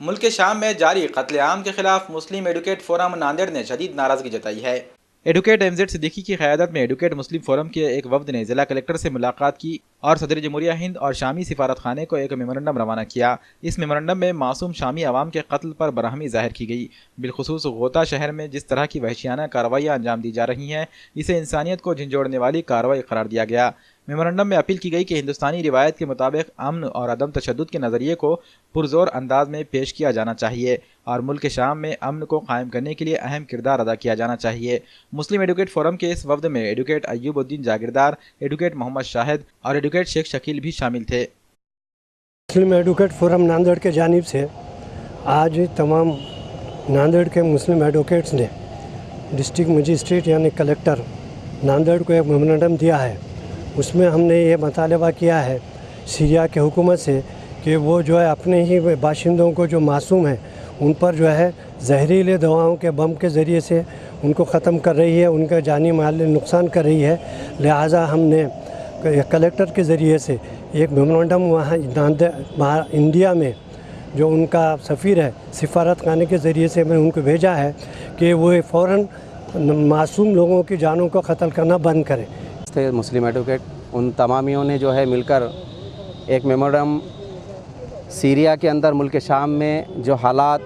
ملک شام میں جاری قتل عام کے خلاف مسلم ایڈوکیٹ فورم ناندیڑ نے شدید ناراضگی جتائی ہے۔ ایڈوکیٹ MZ صدیقی کی قیادت میں ایڈوکیٹ مسلم فورم کے ایک وفد نے ضلع کلکٹر سے ملاقات کی اور صدر جمہوریہ ہند اور شامی سفارت خانے کو ایک میمورنڈم روانہ کیا۔ اس میمورنڈم میں معصوم شامی عوام کے قتل پر برہمی ظاہر کی گئی۔ بالخصوص غوطہ شہر میں جس طرح کی وحشیانہ کارروائیاں انجام دی جا رہی ہیں، اسے انسانیت کو جھنجھوڑنے والی کارروائی قرار دیا گیا۔ میمورنڈم میں اپیل کی گئی کہ ہندوستانی روایت کے مطابق امن اور عدم تشدد کے نظریے کو پرزور انداز میں پیش کیا جانا چاہیے اور ملک شام میں امن کو قائم کرنے کے لیے اہم کردار ادا کیا جانا چاہیے۔ مسلم ایڈوکیٹ فورم کے اس وفد میں ایڈوکیٹ ایوب الدین جاگیردار، ایڈوکیٹ محمد شاہد اور ایڈوکیٹ شیخ شکیل بھی شامل تھے۔ مسلم ایڈوکیٹ فورم ناندیڑ کے جانب سے آج تمام ناندیڑ کے مسلم ایڈوکیٹس نے ڈسٹرکٹ مجسٹریٹ یعنی کلکٹر ناندیڑ کو ایک میمورنڈم دیا ہے۔ اس میں ہم نے یہ مطالبہ کیا ہے سیریا کے حکومت سے کہ وہ جو ہے اپنے ہی باشندوں کو جو معصوم ہیں ان پر جو ہے زہریلے دواؤں کے بم کے ذریعے سے ان کو ختم کر رہی ہے، ان کا جانی مالی نقصان کر رہی ہے۔ لہٰذا ہم نے کلکٹر کے ذریعے سے ایک میمورنڈم وہاں انڈیا میں جو ان کا سفیر ہے سفارت خانے کے ذریعے سے میں ان کو بھیجا ہے کہ وہ فوراً معصوم لوگوں کی جانوں کو قتل کرنا بند کریں۔ مسلم ایڈوکیٹ ان تمامیوں نے جو ہے مل کر ایک میمورنڈم سیریا کے اندر ملک شام میں جو حالات،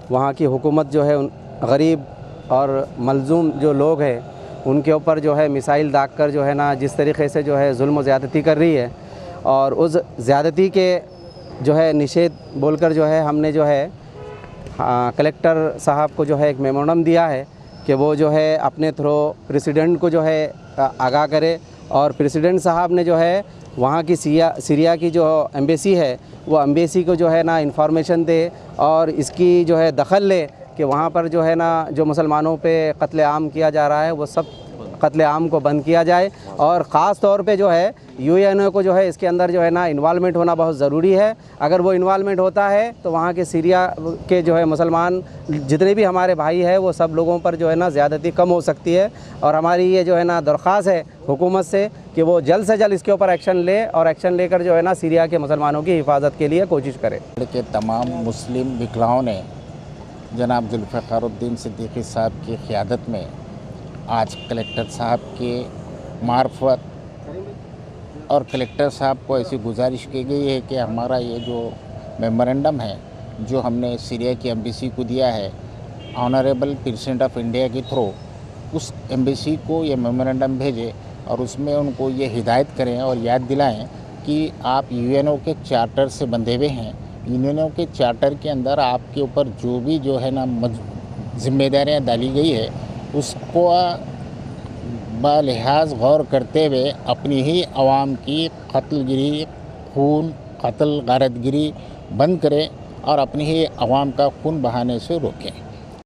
وہاں کی حکومت جو ہے غریب اور ملزوم جو لوگ ہیں ان کے اوپر جو ہے میسائل داغ کر جو ہے نا جس طریقے سے جو ہے ظلم و زیادتی کر رہی ہے، اور اس زیادتی کے جو ہے نشید بول کر جو ہے ہم نے جو ہے کلکٹر صاحب کو جو ہے ایک میمورنڈم دیا ہے کہ وہ جو ہے اپنے تھرو پریسیڈنٹ کو جو ہے آگاہ کرے، اور پریسیڈنٹ صاحب نے جو ہے وہاں کی سیریا کی جو ایمبیسی ہے وہ ایمبیسی کو جو ہے نا انفارمیشن دے اور اس کی جو ہے دخل لے کہ وہاں پر جو ہے نا جو مسلمانوں پہ قتل عام کیا جا رہا ہے وہ سب قتل عام کو بند کیا جائے، اور خاص طور پہ جو ہے UN کو جو ہے اس کے اندر جو ہے نا انوالومنٹ ہونا بہت ضروری ہے۔ اگر وہ انوالومنٹ ہوتا ہے تو وہاں کے سیریا کے جو ہے مسلمان جتنے بھی ہمارے بھائی ہیں وہ سب لوگوں پر جو ہے نا زیادتی کم ہو سکتی ہے، اور ہماری یہ جو ہے نا درخواست ہے حکومت سے کہ وہ جلد سے جلد اس کے اوپر ایکشن لے اور ایکشن لے کر جو ہے نا سیریا کے مسلمانوں کی حفاظت کے لیے کوشش کرے۔ کہ تمام مسلم وکلاؤں نے جناب ذوالفقار الدین صدیقی صاحب کی قیادت میں آج کلکٹر صاحب کے معرفت اور کلکٹر صاحب کو ایسی گزارش کی گئی ہے کہ ہمارا یہ جو میمورنڈم ہے جو ہم نے سیریا کی ایمبیسی کو دیا ہے آنریبل پریزیڈنٹ آف انڈیا کے تھرو، اس ایمبیسی کو یہ میمورنڈم بھیجے اور اس میں ان کو یہ ہدایت کریں اور یاد دلائیں کہ آپ UNO کے چارٹر سے بندھے ہوئے ہیں۔ UNO کے چارٹر کے اندر آپ کے اوپر جو بھی جو ہے نا ذمہ داریاں ڈالی گئی ہے اس کو بلحاظ غور کرتے ہوئے اپنی ہی عوام کی قتل گری، خون، قتل غارت گری بند کریں اور اپنی ہی عوام کا خون بہانے سے روکیں۔